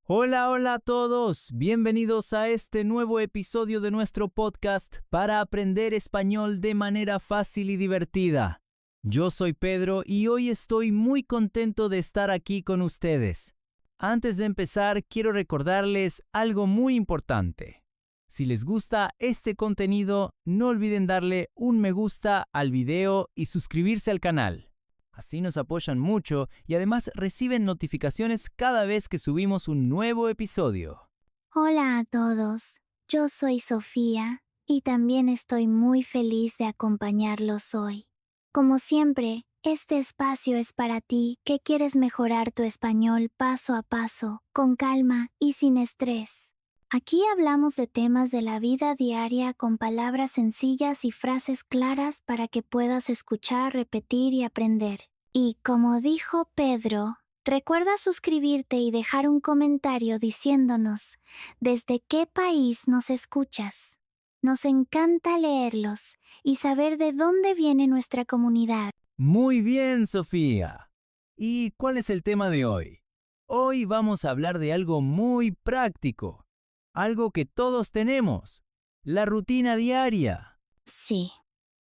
Hola, hola a todos. Bienvenidos a este nuevo episodio de nuestro podcast para aprender español de manera fácil y divertida. Yo soy Pedro y hoy estoy muy contento de estar aquí con ustedes. Antes de empezar, quiero recordarles algo muy importante. Si les gusta este contenido, no olviden darle un me gusta al video y suscribirse al canal. Así nos apoyan mucho y además reciben notificaciones cada vez que subimos un nuevo episodio. Hola a todos, yo soy Sofía y también estoy muy feliz de acompañarlos hoy. Como siempre, este espacio es para ti que quieres mejorar tu español paso a paso, con calma y sin estrés. Aquí hablamos de temas de la vida diaria con palabras sencillas y frases claras para que puedas escuchar, repetir y aprender. Y como dijo Pedro, recuerda suscribirte y dejar un comentario diciéndonos desde qué país nos escuchas. Nos encanta leerlos y saber de dónde viene nuestra comunidad. Muy bien, Sofía. ¿Y cuál es el tema de hoy? Hoy vamos a hablar de algo muy práctico, algo que todos tenemos, la rutina diaria. Sí,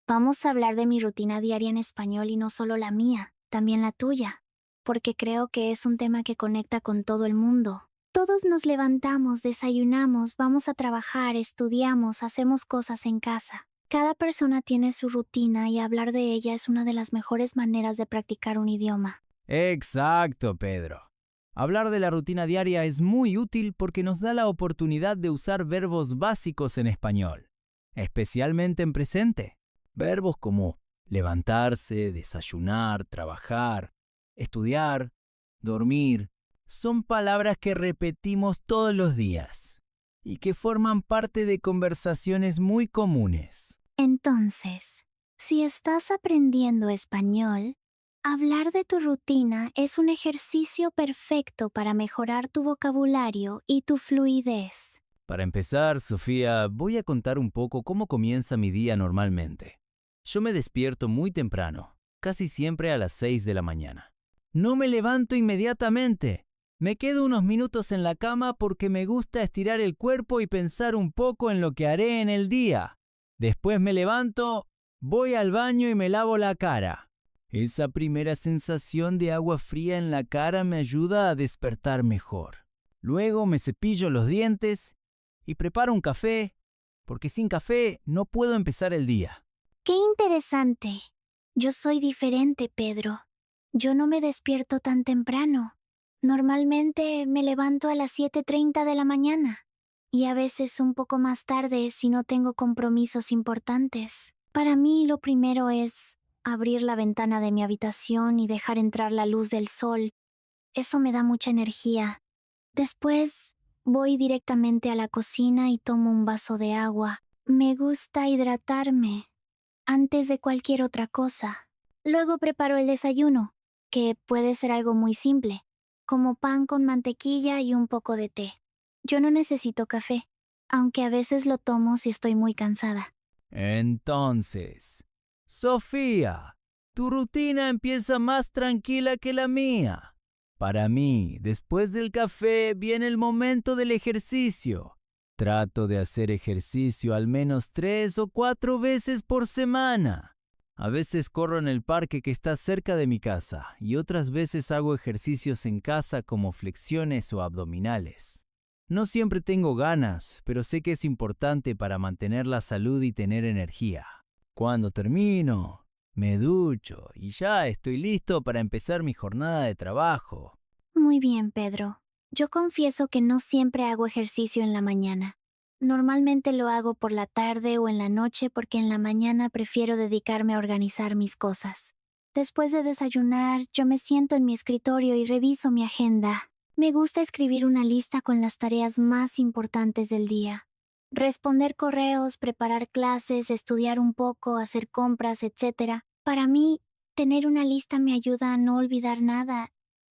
vamos a hablar de mi rutina diaria en español y no solo la mía, también la tuya, porque creo que es un tema que conecta con todo el mundo. Todos nos levantamos, desayunamos, vamos a trabajar, estudiamos, hacemos cosas en casa. Cada persona tiene su rutina y hablar de ella es una de las mejores maneras de practicar un idioma. Exacto, Pedro. Hablar de la rutina diaria es muy útil porque nos da la oportunidad de usar verbos básicos en español, especialmente en presente. Verbos como levantarse, desayunar, trabajar, estudiar, dormir, son palabras que repetimos todos los días y que forman parte de conversaciones muy comunes. Entonces, si estás aprendiendo español, hablar de tu rutina es un ejercicio perfecto para mejorar tu vocabulario y tu fluidez. Para empezar, Sofía, voy a contar un poco cómo comienza mi día normalmente. Yo me despierto muy temprano, casi siempre a las 6 de la mañana. No me levanto inmediatamente. Me quedo unos minutos en la cama porque me gusta estirar el cuerpo y pensar un poco en lo que haré en el día. Después me levanto, voy al baño y me lavo la cara. Esa primera sensación de agua fría en la cara me ayuda a despertar mejor. Luego me cepillo los dientes y preparo un café, porque sin café no puedo empezar el día. ¡Qué interesante! Yo soy diferente, Pedro. Yo no me despierto tan temprano. Normalmente me levanto a las 7:30 de la mañana y a veces un poco más tarde si no tengo compromisos importantes. Para mí lo primero es abrir la ventana de mi habitación y dejar entrar la luz del sol. Eso me da mucha energía. Después voy directamente a la cocina y tomo un vaso de agua. Me gusta hidratarme antes de cualquier otra cosa. Luego preparo el desayuno, que puede ser algo muy simple, como pan con mantequilla y un poco de té. Yo no necesito café, aunque a veces lo tomo si estoy muy cansada. Entonces, Sofía, tu rutina empieza más tranquila que la mía. Para mí, después del café viene el momento del ejercicio. Trato de hacer ejercicio al menos 3 o 4 veces por semana. A veces corro en el parque que está cerca de mi casa y otras veces hago ejercicios en casa como flexiones o abdominales. No siempre tengo ganas, pero sé que es importante para mantener la salud y tener energía. Cuando termino, me ducho y ya estoy listo para empezar mi jornada de trabajo. Muy bien, Pedro. Yo confieso que no siempre hago ejercicio en la mañana. Normalmente lo hago por la tarde o en la noche porque en la mañana prefiero dedicarme a organizar mis cosas. Después de desayunar, yo me siento en mi escritorio y reviso mi agenda. Me gusta escribir una lista con las tareas más importantes del día. Responder correos, preparar clases, estudiar un poco, hacer compras, etc. Para mí, tener una lista me ayuda a no olvidar nada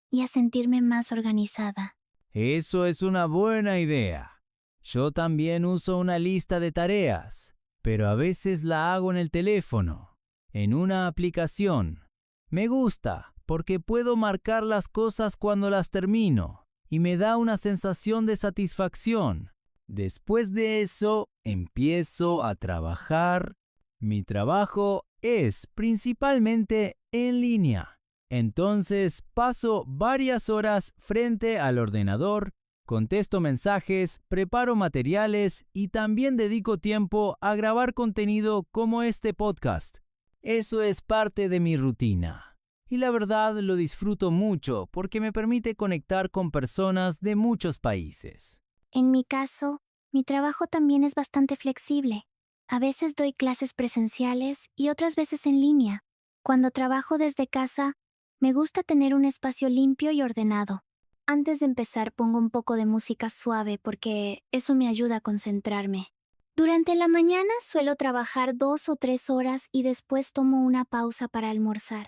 y a sentirme más organizada. Eso es una buena idea. Yo también uso una lista de tareas, pero a veces la hago en el teléfono, en una aplicación. Me gusta porque puedo marcar las cosas cuando las termino. y me da una sensación de satisfacción. Después de eso, empiezo a trabajar. Mi trabajo es principalmente en línea. Entonces paso varias horas frente al ordenador, contesto mensajes, preparo materiales y también dedico tiempo a grabar contenido como este podcast. Eso es parte de mi rutina. Y la verdad lo disfruto mucho porque me permite conectar con personas de muchos países. En mi caso, mi trabajo también es bastante flexible. A veces doy clases presenciales y otras veces en línea. Cuando trabajo desde casa, me gusta tener un espacio limpio y ordenado. Antes de empezar pongo un poco de música suave porque eso me ayuda a concentrarme. Durante la mañana suelo trabajar 2 o 3 horas y después tomo una pausa para almorzar.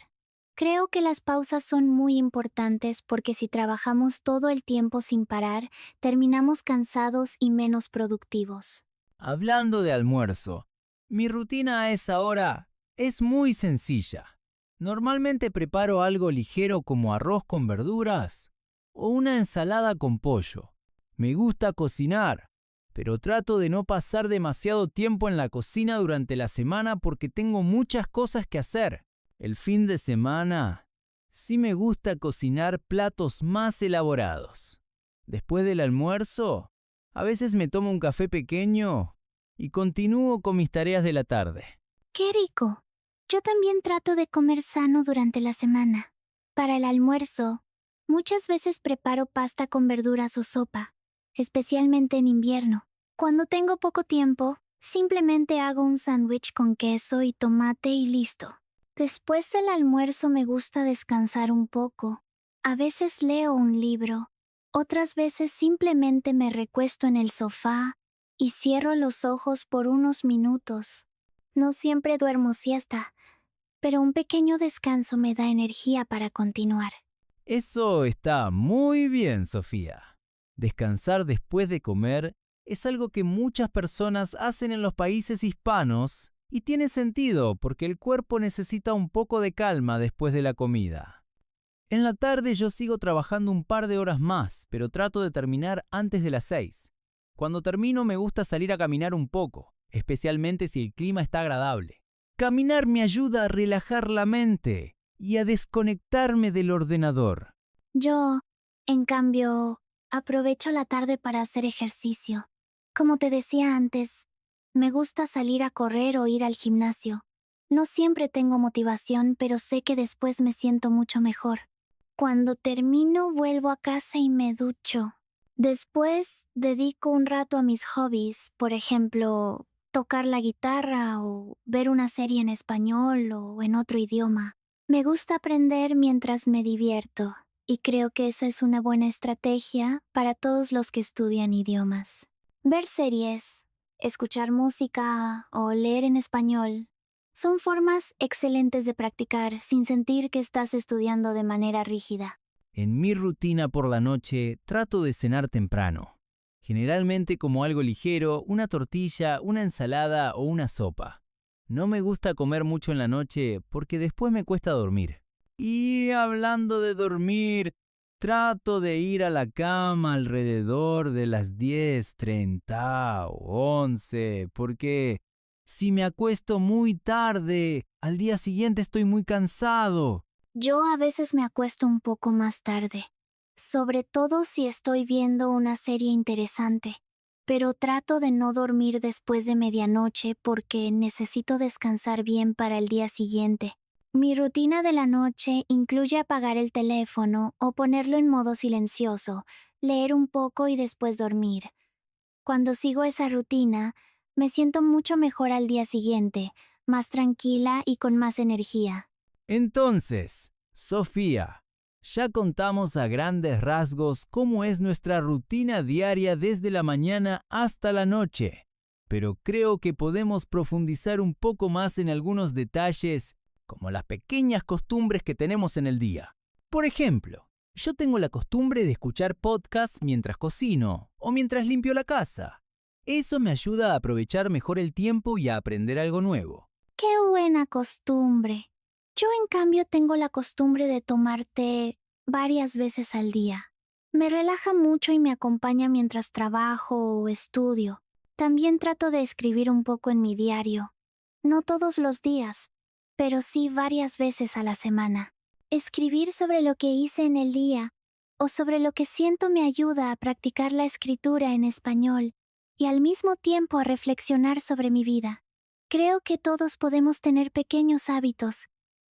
Creo que las pausas son muy importantes porque si trabajamos todo el tiempo sin parar, terminamos cansados y menos productivos. Hablando de almuerzo, mi rutina a esa hora es muy sencilla. Normalmente preparo algo ligero como arroz con verduras o una ensalada con pollo. Me gusta cocinar, pero trato de no pasar demasiado tiempo en la cocina durante la semana porque tengo muchas cosas que hacer. El fin de semana sí me gusta cocinar platos más elaborados. Después del almuerzo, a veces me tomo un café pequeño y continúo con mis tareas de la tarde. ¡Qué rico! Yo también trato de comer sano durante la semana. Para el almuerzo, muchas veces preparo pasta con verduras o sopa, especialmente en invierno. Cuando tengo poco tiempo, simplemente hago un sándwich con queso y tomate y listo. Después del almuerzo me gusta descansar un poco. A veces leo un libro, otras veces simplemente me recuesto en el sofá y cierro los ojos por unos minutos. No siempre duermo siesta, pero un pequeño descanso me da energía para continuar. Eso está muy bien, Sofía. Descansar después de comer es algo que muchas personas hacen en los países hispanos y tiene sentido porque el cuerpo necesita un poco de calma después de la comida. En la tarde yo sigo trabajando un par de horas más, pero trato de terminar antes de las 6. Cuando termino me gusta salir a caminar un poco, especialmente si el clima está agradable. Caminar me ayuda a relajar la mente y a desconectarme del ordenador. Yo, en cambio, aprovecho la tarde para hacer ejercicio. Como te decía antes, me gusta salir a correr o ir al gimnasio. No siempre tengo motivación, pero sé que después me siento mucho mejor. Cuando termino, vuelvo a casa y me ducho. Después, dedico un rato a mis hobbies, por ejemplo, tocar la guitarra o ver una serie en español o en otro idioma. Me gusta aprender mientras me divierto, y creo que esa es una buena estrategia para todos los que estudian idiomas. Ver series, escuchar música o leer en español son formas excelentes de practicar sin sentir que estás estudiando de manera rígida. En mi rutina por la noche trato de cenar temprano. Generalmente como algo ligero, una tortilla, una ensalada o una sopa. No me gusta comer mucho en la noche porque después me cuesta dormir. Y hablando de dormir, trato de ir a la cama alrededor de las 10:30 o 11 porque si me acuesto muy tarde, al día siguiente estoy muy cansado. Yo a veces me acuesto un poco más tarde, sobre todo si estoy viendo una serie interesante, pero trato de no dormir después de medianoche porque necesito descansar bien para el día siguiente. Mi rutina de la noche incluye apagar el teléfono o ponerlo en modo silencioso, leer un poco y después dormir. Cuando sigo esa rutina, me siento mucho mejor al día siguiente, más tranquila y con más energía. Entonces, Sofía, ya contamos a grandes rasgos cómo es nuestra rutina diaria desde la mañana hasta la noche, pero creo que podemos profundizar un poco más en algunos detalles, como las pequeñas costumbres que tenemos en el día. Por ejemplo, yo tengo la costumbre de escuchar podcasts mientras cocino o mientras limpio la casa. Eso me ayuda a aprovechar mejor el tiempo y a aprender algo nuevo. ¡Qué buena costumbre! Yo en cambio tengo la costumbre de tomar té varias veces al día. Me relaja mucho y me acompaña mientras trabajo o estudio. También trato de escribir un poco en mi diario. No todos los días, pero sí varias veces a la semana. Escribir sobre lo que hice en el día o sobre lo que siento me ayuda a practicar la escritura en español y al mismo tiempo a reflexionar sobre mi vida. Creo que todos podemos tener pequeños hábitos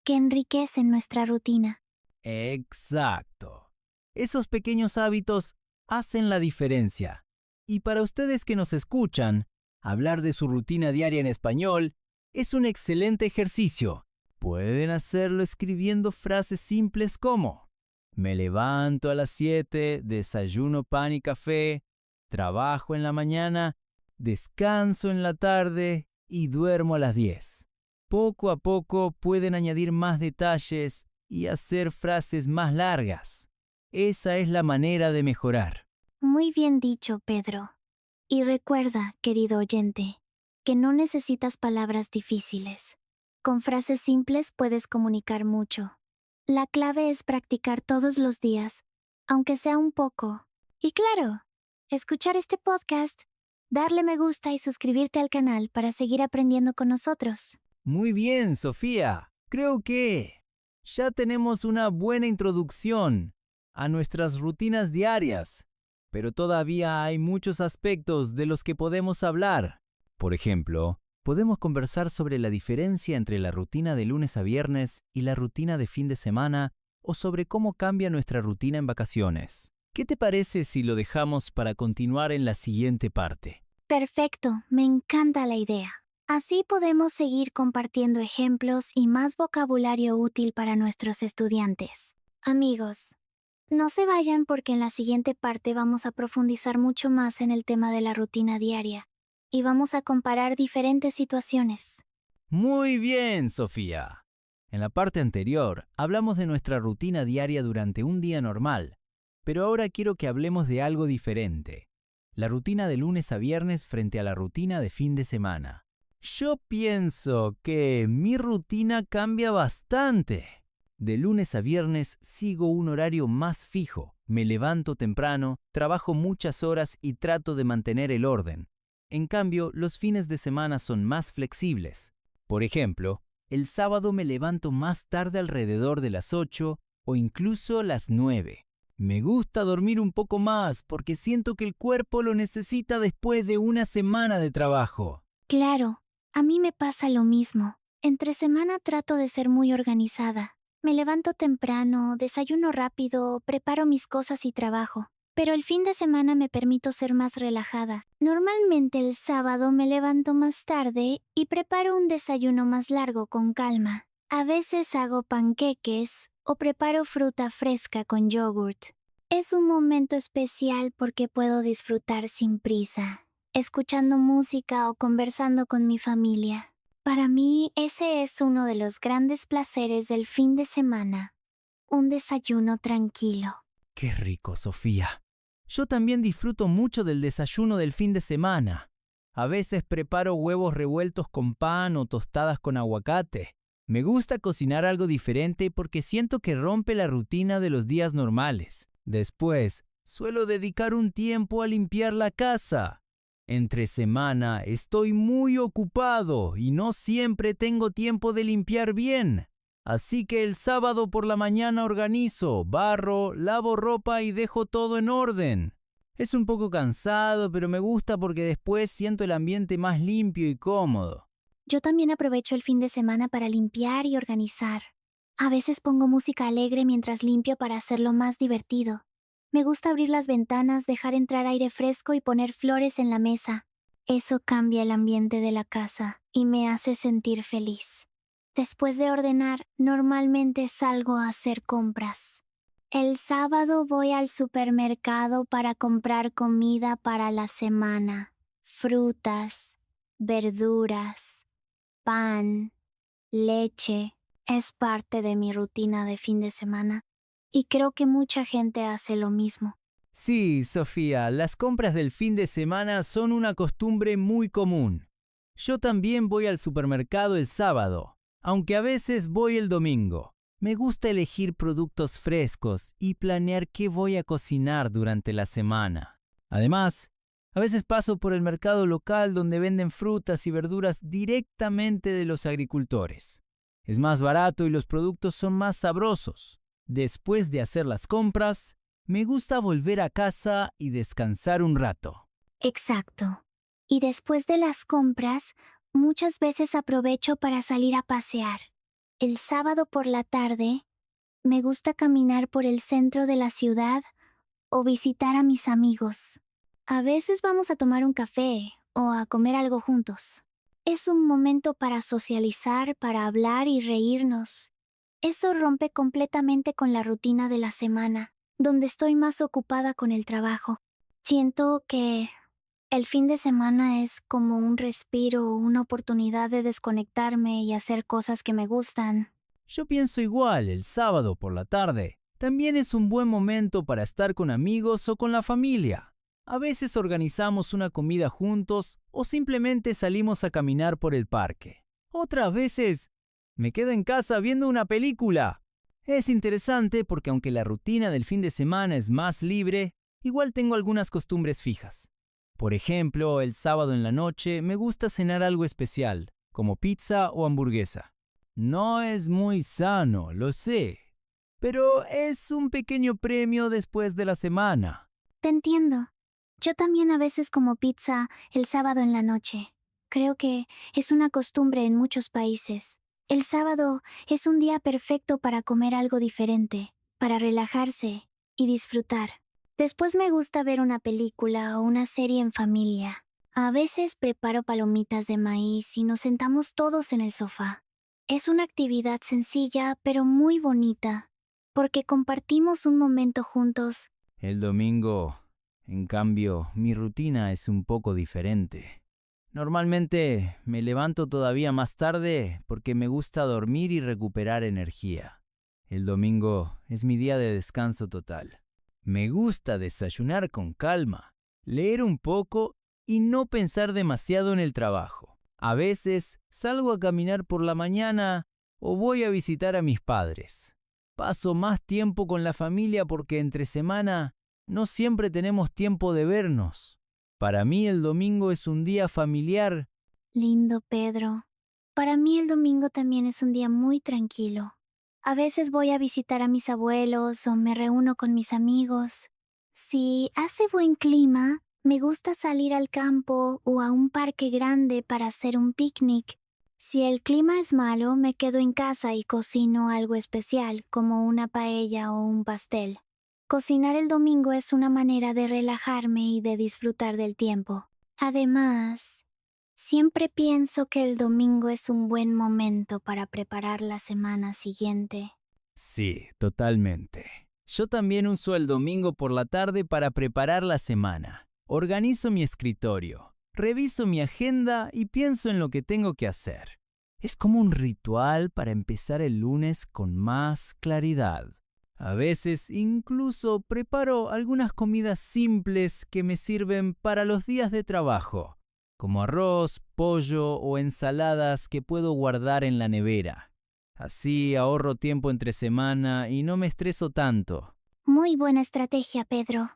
que enriquecen nuestra rutina. Exacto. Esos pequeños hábitos hacen la diferencia. Y para ustedes que nos escuchan, hablar de su rutina diaria en español es un excelente ejercicio. Pueden hacerlo escribiendo frases simples como: me levanto a las 7, desayuno pan y café, trabajo en la mañana, descanso en la tarde y duermo a las 10. Poco a poco pueden añadir más detalles y hacer frases más largas. Esa es la manera de mejorar. Muy bien dicho, Pedro. Y recuerda, querido oyente, que no necesitas palabras difíciles. Con frases simples puedes comunicar mucho. La clave es practicar todos los días, aunque sea un poco. Y claro, escuchar este podcast, darle me gusta y suscribirte al canal para seguir aprendiendo con nosotros. Muy bien, Sofía. Creo que ya tenemos una buena introducción a nuestras rutinas diarias, pero todavía hay muchos aspectos de los que podemos hablar. Por ejemplo, podemos conversar sobre la diferencia entre la rutina de lunes a viernes y la rutina de fin de semana, o sobre cómo cambia nuestra rutina en vacaciones. ¿Qué te parece si lo dejamos para continuar en la siguiente parte? Perfecto, me encanta la idea. Así podemos seguir compartiendo ejemplos y más vocabulario útil para nuestros estudiantes. Amigos, no se vayan porque en la siguiente parte vamos a profundizar mucho más en el tema de la rutina diaria y vamos a comparar diferentes situaciones. Muy bien, Sofía. En la parte anterior hablamos de nuestra rutina diaria durante un día normal, pero ahora quiero que hablemos de algo diferente. La rutina de lunes a viernes frente a la rutina de fin de semana. Yo pienso que mi rutina cambia bastante. De lunes a viernes sigo un horario más fijo. Me levanto temprano, trabajo muchas horas y trato de mantener el orden. En cambio, los fines de semana son más flexibles. Por ejemplo, el sábado me levanto más tarde alrededor de las 8 o incluso las 9. Me gusta dormir un poco más porque siento que el cuerpo lo necesita después de una semana de trabajo. Claro, a mí me pasa lo mismo. Entre semana trato de ser muy organizada. Me levanto temprano, desayuno rápido, preparo mis cosas y trabajo. Pero el fin de semana me permito ser más relajada. Normalmente el sábado me levanto más tarde y preparo un desayuno más largo con calma. A veces hago panqueques o preparo fruta fresca con yogurt. Es un momento especial porque puedo disfrutar sin prisa, escuchando música o conversando con mi familia. Para mí, ese es uno de los grandes placeres del fin de semana. Un desayuno tranquilo. ¡Qué rico, Sofía! Yo también disfruto mucho del desayuno del fin de semana. A veces preparo huevos revueltos con pan o tostadas con aguacate. Me gusta cocinar algo diferente porque siento que rompe la rutina de los días normales. Después, suelo dedicar un tiempo a limpiar la casa. Entre semana estoy muy ocupado y no siempre tengo tiempo de limpiar bien. Así que el sábado por la mañana organizo, barro, lavo ropa y dejo todo en orden. Es un poco cansado, pero me gusta porque después siento el ambiente más limpio y cómodo. Yo también aprovecho el fin de semana para limpiar y organizar. A veces pongo música alegre mientras limpio para hacerlo más divertido. Me gusta abrir las ventanas, dejar entrar aire fresco y poner flores en la mesa. Eso cambia el ambiente de la casa y me hace sentir feliz. Después de ordenar, normalmente salgo a hacer compras. El sábado voy al supermercado para comprar comida para la semana. Frutas, verduras, pan, leche. Es parte de mi rutina de fin de semana y creo que mucha gente hace lo mismo. Sí, Sofía, las compras del fin de semana son una costumbre muy común. Yo también voy al supermercado el sábado, aunque a veces voy el domingo. Me gusta elegir productos frescos y planear qué voy a cocinar durante la semana. Además, a veces paso por el mercado local donde venden frutas y verduras directamente de los agricultores. Es más barato y los productos son más sabrosos. Después de hacer las compras, me gusta volver a casa y descansar un rato. Exacto. Y después de las compras, muchas veces aprovecho para salir a pasear. El sábado por la tarde, me gusta caminar por el centro de la ciudad o visitar a mis amigos. A veces vamos a tomar un café o a comer algo juntos. Es un momento para socializar, para hablar y reírnos. Eso rompe completamente con la rutina de la semana, donde estoy más ocupada con el trabajo. Siento que el fin de semana es como un respiro, una oportunidad de desconectarme y hacer cosas que me gustan. Yo pienso igual, el sábado por la tarde también es un buen momento para estar con amigos o con la familia. A veces organizamos una comida juntos o simplemente salimos a caminar por el parque. Otras veces me quedo en casa viendo una película. Es interesante porque aunque la rutina del fin de semana es más libre, igual tengo algunas costumbres fijas. Por ejemplo, el sábado en la noche me gusta cenar algo especial, como pizza o hamburguesa. No es muy sano, lo sé, pero es un pequeño premio después de la semana. Te entiendo. Yo también a veces como pizza el sábado en la noche. Creo que es una costumbre en muchos países. El sábado es un día perfecto para comer algo diferente, para relajarse y disfrutar. Después me gusta ver una película o una serie en familia. A veces preparo palomitas de maíz y nos sentamos todos en el sofá. Es una actividad sencilla pero muy bonita, porque compartimos un momento juntos. El domingo, en cambio, mi rutina es un poco diferente. Normalmente me levanto todavía más tarde porque me gusta dormir y recuperar energía. El domingo es mi día de descanso total. Me gusta desayunar con calma, leer un poco y no pensar demasiado en el trabajo. A veces salgo a caminar por la mañana o voy a visitar a mis padres. Paso más tiempo con la familia porque entre semana no siempre tenemos tiempo de vernos. Para mí el domingo es un día familiar. Lindo, Pedro. Para mí el domingo también es un día muy tranquilo. A veces voy a visitar a mis abuelos o me reúno con mis amigos. Si hace buen clima, me gusta salir al campo o a un parque grande para hacer un picnic. Si el clima es malo, me quedo en casa y cocino algo especial, como una paella o un pastel. Cocinar el domingo es una manera de relajarme y de disfrutar del tiempo. Además, siempre pienso que el domingo es un buen momento para preparar la semana siguiente. Sí, totalmente. Yo también uso el domingo por la tarde para preparar la semana. Organizo mi escritorio, reviso mi agenda y pienso en lo que tengo que hacer. Es como un ritual para empezar el lunes con más claridad. A veces incluso preparo algunas comidas simples que me sirven para los días de trabajo, como arroz, pollo o ensaladas que puedo guardar en la nevera. Así ahorro tiempo entre semana y no me estreso tanto. Muy buena estrategia, Pedro.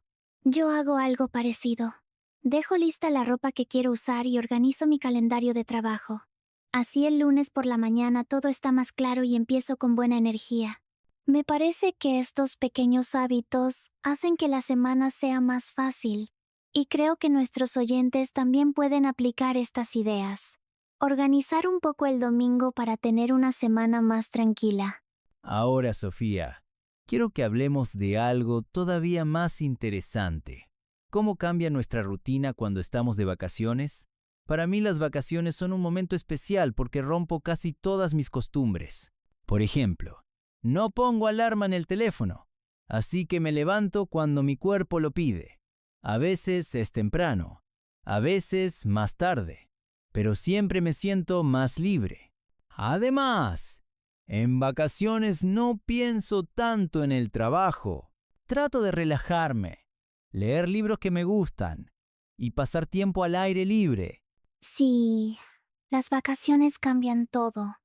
Yo hago algo parecido. Dejo lista la ropa que quiero usar y organizo mi calendario de trabajo. Así el lunes por la mañana todo está más claro y empiezo con buena energía. Me parece que estos pequeños hábitos hacen que la semana sea más fácil, y creo que nuestros oyentes también pueden aplicar estas ideas. Organizar un poco el domingo para tener una semana más tranquila. Ahora, Sofía, quiero que hablemos de algo todavía más interesante. ¿Cómo cambia nuestra rutina cuando estamos de vacaciones? Para mí las vacaciones son un momento especial porque rompo casi todas mis costumbres. Por ejemplo, no pongo alarma en el teléfono, así que me levanto cuando mi cuerpo lo pide. A veces es temprano, a veces más tarde, pero siempre me siento más libre. Además, en vacaciones no pienso tanto en el trabajo. Trato de relajarme, leer libros que me gustan y pasar tiempo al aire libre. Sí, las vacaciones cambian todo.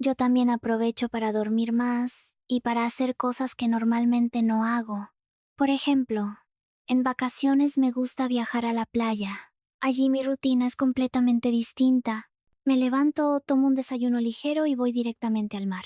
Yo también aprovecho para dormir más y para hacer cosas que normalmente no hago. Por ejemplo, en vacaciones me gusta viajar a la playa. Allí mi rutina es completamente distinta. Me levanto, tomo un desayuno ligero y voy directamente al mar.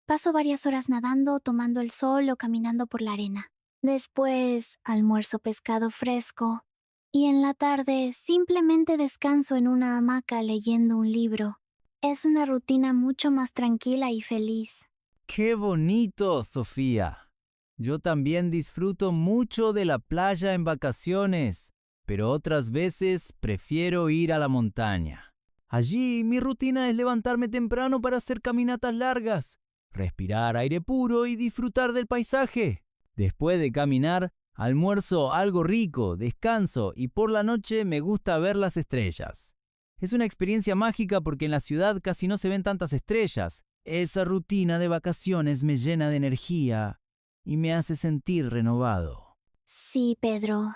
Paso varias horas nadando, tomando el sol o caminando por la arena. Después, almuerzo pescado fresco. Y en la tarde, simplemente descanso en una hamaca leyendo un libro. Es una rutina mucho más tranquila y feliz. ¡Qué bonito, Sofía! Yo también disfruto mucho de la playa en vacaciones, pero otras veces prefiero ir a la montaña. Allí mi rutina es levantarme temprano para hacer caminatas largas, respirar aire puro y disfrutar del paisaje. Después de caminar, almuerzo algo rico, descanso y por la noche me gusta ver las estrellas. Es una experiencia mágica porque en la ciudad casi no se ven tantas estrellas. Esa rutina de vacaciones me llena de energía y me hace sentir renovado. Sí, Pedro.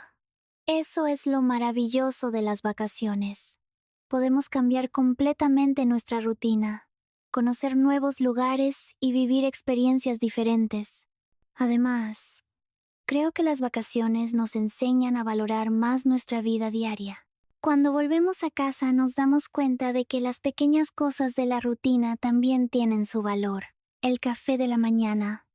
Eso es lo maravilloso de las vacaciones. Podemos cambiar completamente nuestra rutina, conocer nuevos lugares y vivir experiencias diferentes. Además, creo que las vacaciones nos enseñan a valorar más nuestra vida diaria. Cuando volvemos a casa nos damos cuenta de que las pequeñas cosas de la rutina también tienen su valor. El café de la mañana,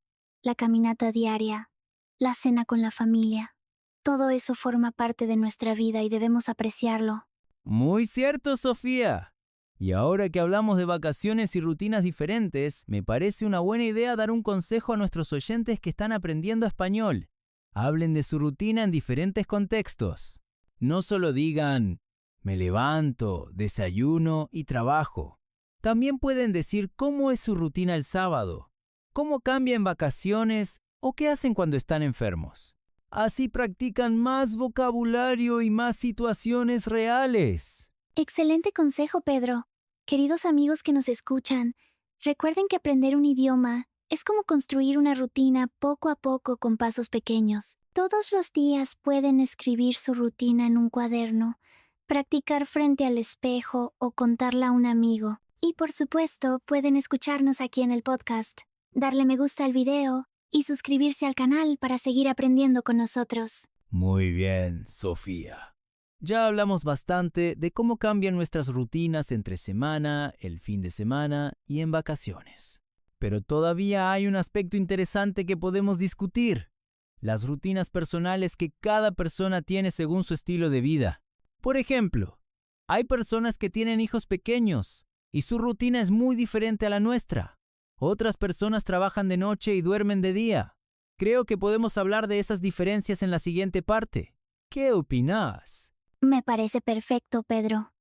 la caminata diaria, la cena con la familia. Todo eso forma parte de nuestra vida y debemos apreciarlo. Muy cierto, Sofía. Y ahora que hablamos de vacaciones y rutinas diferentes, me parece una buena idea dar un consejo a nuestros oyentes que están aprendiendo español. Hablen de su rutina en diferentes contextos. No solo digan, me levanto, desayuno y trabajo. También pueden decir cómo es su rutina el sábado, cómo cambia en vacaciones o qué hacen cuando están enfermos. Así practican más vocabulario y más situaciones reales. Excelente consejo, Pedro. Queridos amigos que nos escuchan, recuerden que aprender un idioma es como construir una rutina poco a poco con pasos pequeños. Todos los días pueden escribir su rutina en un cuaderno, practicar frente al espejo o contarla a un amigo. Y por supuesto, pueden escucharnos aquí en el podcast, darle me gusta al video y suscribirse al canal para seguir aprendiendo con nosotros. Muy bien, Sofía. Ya hablamos bastante de cómo cambian nuestras rutinas entre semana, el fin de semana y en vacaciones. Pero todavía hay un aspecto interesante que podemos discutir: las rutinas personales que cada persona tiene según su estilo de vida. Por ejemplo, hay personas que tienen hijos pequeños y su rutina es muy diferente a la nuestra. Otras personas trabajan de noche y duermen de día. Creo que podemos hablar de esas diferencias en la siguiente parte. ¿Qué opinas? Me parece perfecto, Pedro.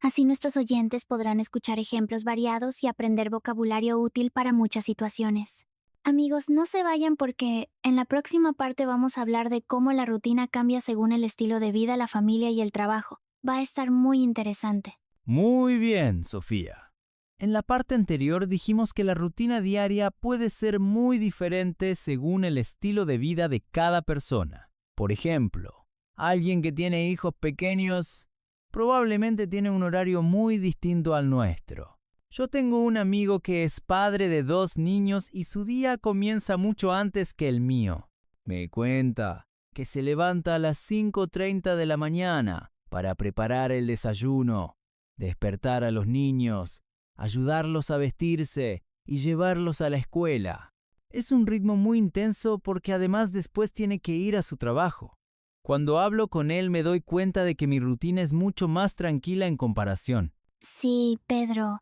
Así nuestros oyentes podrán escuchar ejemplos variados y aprender vocabulario útil para muchas situaciones. Amigos, no se vayan porque en la próxima parte vamos a hablar de cómo la rutina cambia según el estilo de vida, la familia y el trabajo. Va a estar muy interesante. Muy bien, Sofía. En la parte anterior dijimos que la rutina diaria puede ser muy diferente según el estilo de vida de cada persona. Por ejemplo, alguien que tiene hijos pequeños probablemente tiene un horario muy distinto al nuestro. Yo tengo un amigo que es padre de 2 niños y su día comienza mucho antes que el mío. Me cuenta que se levanta a las 5:30 de la mañana para preparar el desayuno, despertar a los niños, ayudarlos a vestirse y llevarlos a la escuela. Es un ritmo muy intenso porque además después tiene que ir a su trabajo. Cuando hablo con él me doy cuenta de que mi rutina es mucho más tranquila en comparación. Sí, Pedro.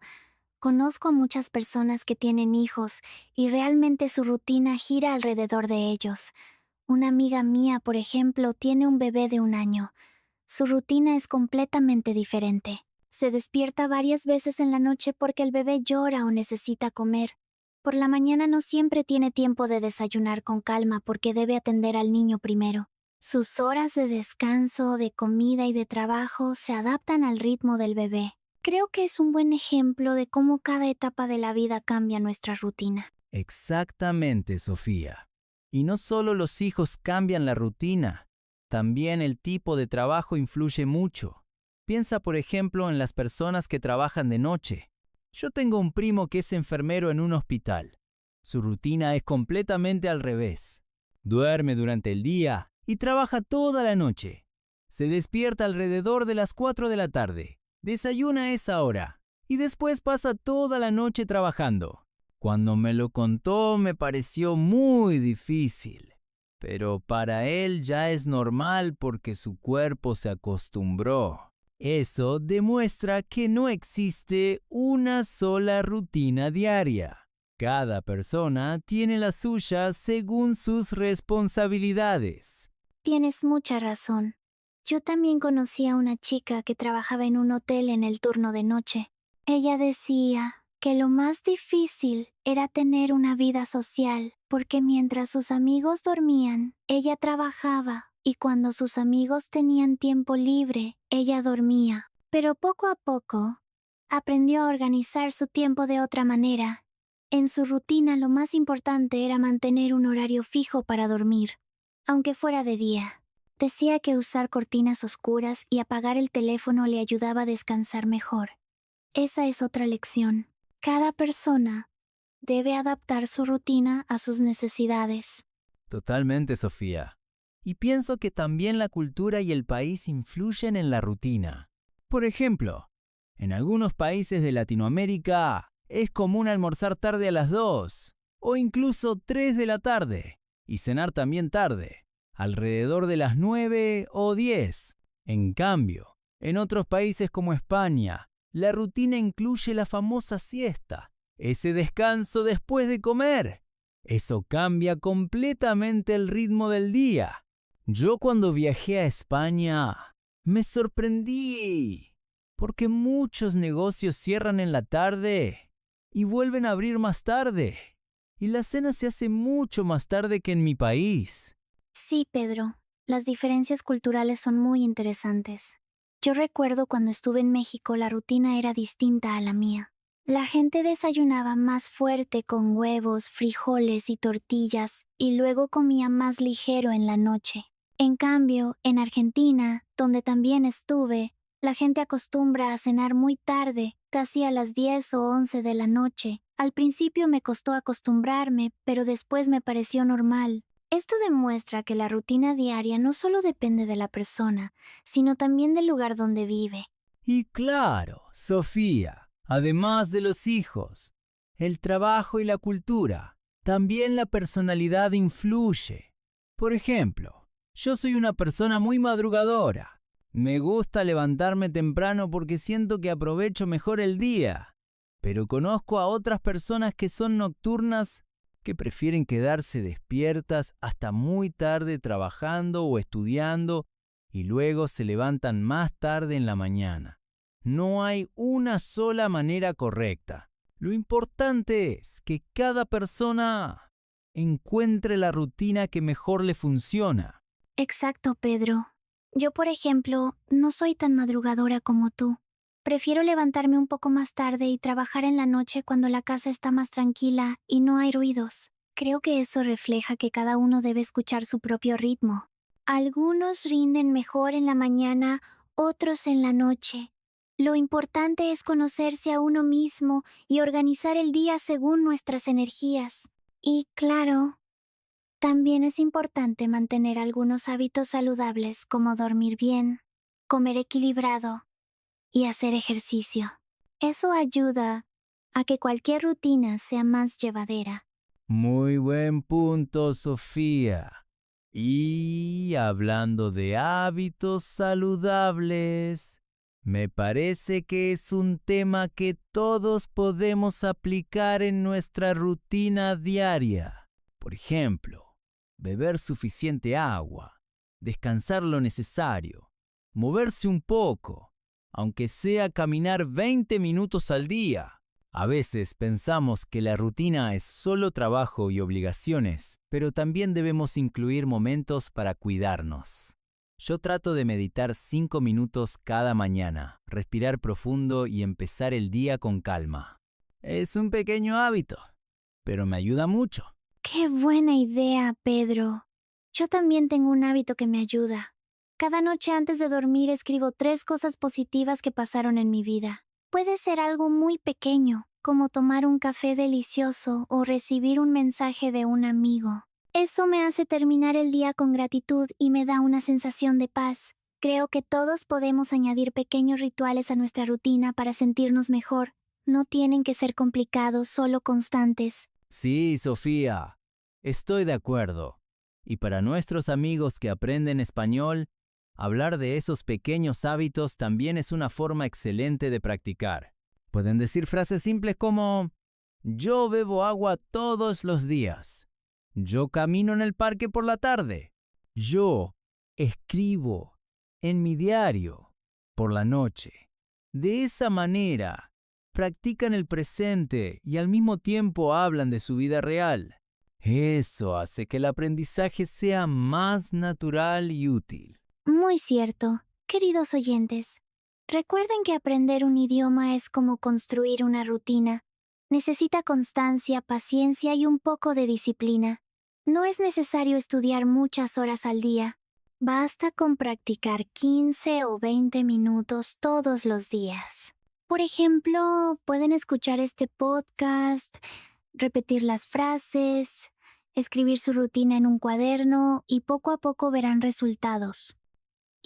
Conozco a muchas personas que tienen hijos y realmente su rutina gira alrededor de ellos. Una amiga mía, por ejemplo, tiene un bebé de 1 año. Su rutina es completamente diferente. Se despierta varias veces en la noche porque el bebé llora o necesita comer. Por la mañana no siempre tiene tiempo de desayunar con calma porque debe atender al niño primero. Sus horas de descanso, de comida y de trabajo se adaptan al ritmo del bebé. Creo que es un buen ejemplo de cómo cada etapa de la vida cambia nuestra rutina. Exactamente, Sofía. Y no solo los hijos cambian la rutina, también el tipo de trabajo influye mucho. Piensa, por ejemplo, en las personas que trabajan de noche. Yo tengo un primo que es enfermero en un hospital. Su rutina es completamente al revés. Duerme durante el día y trabaja toda la noche. Se despierta alrededor de las 4 de la tarde, desayuna a esa hora y después pasa toda la noche trabajando. Cuando me lo contó me pareció muy difícil, pero para él ya es normal porque su cuerpo se acostumbró. Eso demuestra que no existe una sola rutina diaria. Cada persona tiene la suya según sus responsabilidades. Tienes mucha razón. Yo también conocí a una chica que trabajaba en un hotel en el turno de noche. Ella decía que lo más difícil era tener una vida social, porque mientras sus amigos dormían, ella trabajaba, y cuando sus amigos tenían tiempo libre, ella dormía. Pero poco a poco, aprendió a organizar su tiempo de otra manera. En su rutina lo más importante era mantener un horario fijo para dormir, aunque fuera de día. Decía que usar cortinas oscuras y apagar el teléfono le ayudaba a descansar mejor. Esa es otra lección. Cada persona debe adaptar su rutina a sus necesidades. Totalmente, Sofía. Y pienso que también la cultura y el país influyen en la rutina. Por ejemplo, en algunos países de Latinoamérica es común almorzar tarde a las 2 o incluso 3 de la tarde y cenar también tarde, alrededor de las 9 o 10. En cambio, en otros países como España, la rutina incluye la famosa siesta, ese descanso después de comer. Eso cambia completamente el ritmo del día. Yo cuando viajé a España me sorprendí, porque muchos negocios cierran en la tarde y vuelven a abrir más tarde, y la cena se hace mucho más tarde que en mi país. Sí, Pedro, las diferencias culturales son muy interesantes. Yo recuerdo cuando estuve en México la rutina era distinta a la mía. La gente desayunaba más fuerte con huevos, frijoles y tortillas y luego comía más ligero en la noche. En cambio, en Argentina, donde también estuve, la gente acostumbra a cenar muy tarde, casi a las 10 o 11 de la noche. Al principio me costó acostumbrarme, pero después me pareció normal. Esto demuestra que la rutina diaria no solo depende de la persona, sino también del lugar donde vive. Y claro, Sofía, además de los hijos, el trabajo y la cultura, también la personalidad influye. Por ejemplo, yo soy una persona muy madrugadora. Me gusta levantarme temprano porque siento que aprovecho mejor el día. Pero conozco a otras personas que son nocturnas que prefieren quedarse despiertas hasta muy tarde trabajando o estudiando y luego se levantan más tarde en la mañana. No hay una sola manera correcta. Lo importante es que cada persona encuentre la rutina que mejor le funciona. Exacto, Pedro. Yo, por ejemplo, no soy tan madrugadora como tú. Prefiero levantarme un poco más tarde y trabajar en la noche cuando la casa está más tranquila y no hay ruidos. Creo que eso refleja que cada uno debe escuchar su propio ritmo. Algunos rinden mejor en la mañana, otros en la noche. Lo importante es conocerse a uno mismo y organizar el día según nuestras energías. Y claro, también es importante mantener algunos hábitos saludables como dormir bien, comer equilibrado y hacer ejercicio. Eso ayuda a que cualquier rutina sea más llevadera. Muy buen punto, Sofía. Y hablando de hábitos saludables, me parece que es un tema que todos podemos aplicar en nuestra rutina diaria. Por ejemplo, beber suficiente agua, descansar lo necesario, moverse un poco, aunque sea caminar 20 minutos al día. A veces pensamos que la rutina es solo trabajo y obligaciones, pero también debemos incluir momentos para cuidarnos. Yo trato de meditar 5 minutos cada mañana, respirar profundo y empezar el día con calma. Es un pequeño hábito, pero me ayuda mucho. ¡Qué buena idea, Pedro! Yo también tengo un hábito que me ayuda. Cada noche antes de dormir escribo 3 cosas positivas que pasaron en mi vida. Puede ser algo muy pequeño, como tomar un café delicioso o recibir un mensaje de un amigo. Eso me hace terminar el día con gratitud y me da una sensación de paz. Creo que todos podemos añadir pequeños rituales a nuestra rutina para sentirnos mejor. No tienen que ser complicados, solo constantes. Sí, Sofía, estoy de acuerdo. Y para nuestros amigos que aprenden español, hablar de esos pequeños hábitos también es una forma excelente de practicar. Pueden decir frases simples como: yo bebo agua todos los días. Yo camino en el parque por la tarde. Yo escribo en mi diario por la noche. De esa manera, practican el presente y al mismo tiempo hablan de su vida real. Eso hace que el aprendizaje sea más natural y útil. Muy cierto. Queridos oyentes, recuerden que aprender un idioma es como construir una rutina. Necesita constancia, paciencia y un poco de disciplina. No es necesario estudiar muchas horas al día. Basta con practicar 15 o 20 minutos todos los días. Por ejemplo, pueden escuchar este podcast, repetir las frases, escribir su rutina en un cuaderno y poco a poco verán resultados.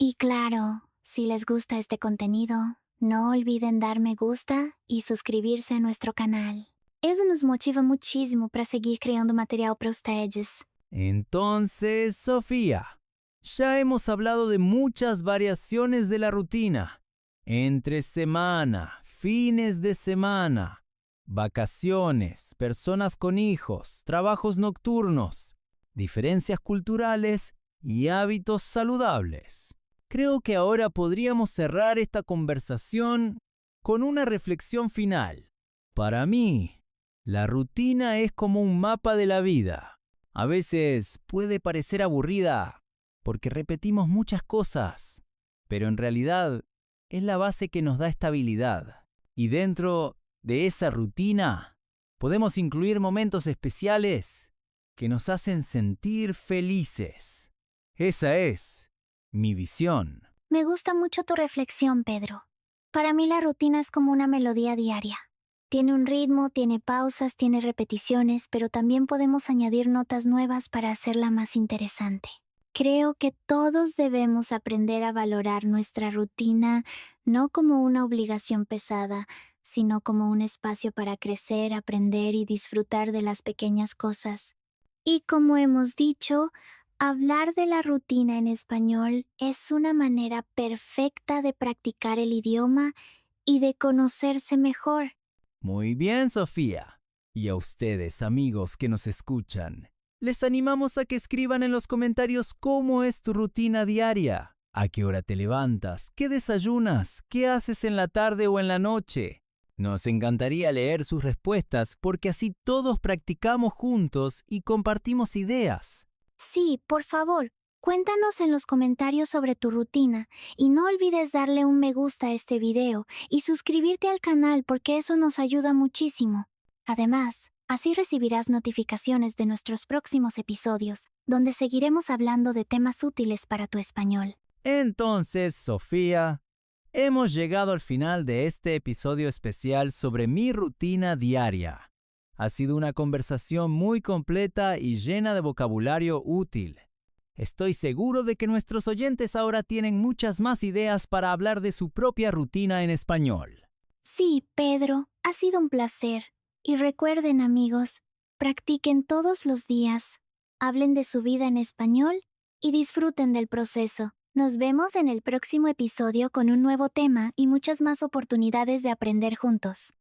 Y claro, si les gusta este contenido, no olviden dar me gusta y suscribirse a nuestro canal. Eso nos motiva muchísimo para seguir creando material para ustedes. Entonces, Sofía, ya hemos hablado de muchas variaciones de la rutina. Entre semana, fines de semana, vacaciones, personas con hijos, trabajos nocturnos, diferencias culturales y hábitos saludables. Creo que ahora podríamos cerrar esta conversación con una reflexión final. Para mí, la rutina es como un mapa de la vida. A veces puede parecer aburrida porque repetimos muchas cosas, pero en realidad es la base que nos da estabilidad. Y dentro de esa rutina podemos incluir momentos especiales que nos hacen sentir felices. Esa es mi visión. Me gusta mucho tu reflexión, Pedro. Para mí la rutina es como una melodía diaria. Tiene un ritmo, tiene pausas, tiene repeticiones, pero también podemos añadir notas nuevas para hacerla más interesante. Creo que todos debemos aprender a valorar nuestra rutina no como una obligación pesada, sino como un espacio para crecer, aprender y disfrutar de las pequeñas cosas. Y como hemos dicho, hablar de la rutina en español es una manera perfecta de practicar el idioma y de conocerse mejor. Muy bien, Sofía. Y a ustedes, amigos que nos escuchan, les animamos a que escriban en los comentarios cómo es tu rutina diaria. ¿A qué hora te levantas? ¿Qué desayunas? ¿Qué haces en la tarde o en la noche? Nos encantaría leer sus respuestas porque así todos practicamos juntos y compartimos ideas. Sí, por favor, cuéntanos en los comentarios sobre tu rutina y no olvides darle un me gusta a este video y suscribirte al canal porque eso nos ayuda muchísimo. Además, así recibirás notificaciones de nuestros próximos episodios, donde seguiremos hablando de temas útiles para tu español. Entonces, Sofía, hemos llegado al final de este episodio especial sobre mi rutina diaria. Ha sido una conversación muy completa y llena de vocabulario útil. Estoy seguro de que nuestros oyentes ahora tienen muchas más ideas para hablar de su propia rutina en español. Sí, Pedro, ha sido un placer. Y recuerden, amigos, practiquen todos los días, hablen de su vida en español y disfruten del proceso. Nos vemos en el próximo episodio con un nuevo tema y muchas más oportunidades de aprender juntos.